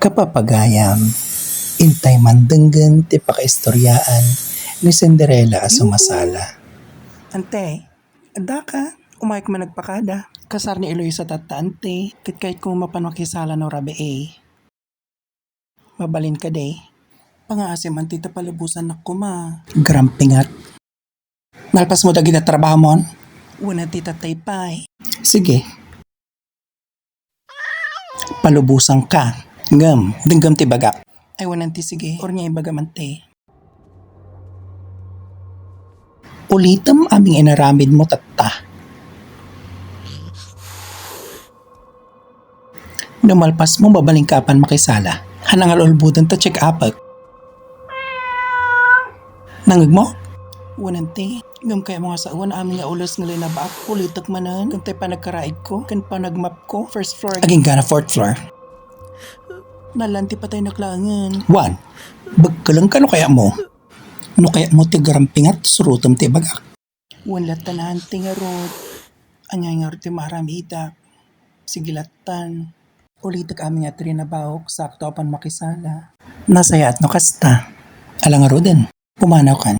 Kapapagayam, intay mandenggen ti pakaistoryaan ni Cinderella a sumasala. Ante, ada ka? Umayk man nagpakada. Kasar ni Eloy sa tata, ante. Kahit kung mapanwakisala no rabi mabalin ka de. Pangaasim ante ta palubusan na kuma. Grampingat. Nalpas mo dagi na trabaho mon? Una ti tatay pay. Sige. Palubusan ka. Ngam, denggam ti bagak. Ay wanan ti sige. Or niya ibagamante. Ulitam aming inaramid mo tatta. Numalpas mo babalingkapan makisala. Hanangal ulbudan ta check apak. Nangag mo? Wanan ti. Ngam kaya mga sa uwan aming nga ulos nga linabak. Ulitak manan. Kantay pa nagkaraig ko. Kan pa nagmap ko. First floor. Aging gana fourth floor. Nalanti pa tayo naklangan. One, bagkalang ka no kaya mo? No kaya mo ti grampingat surutam ti bagak. Wan latan ti nga rod. Anyay nga rod ti maramita. Sigilatan. Ulitak aming nga trinabawok. Sakto apan makisala. Nasaya at no kasta. Alang aro din. Pumanaw kan.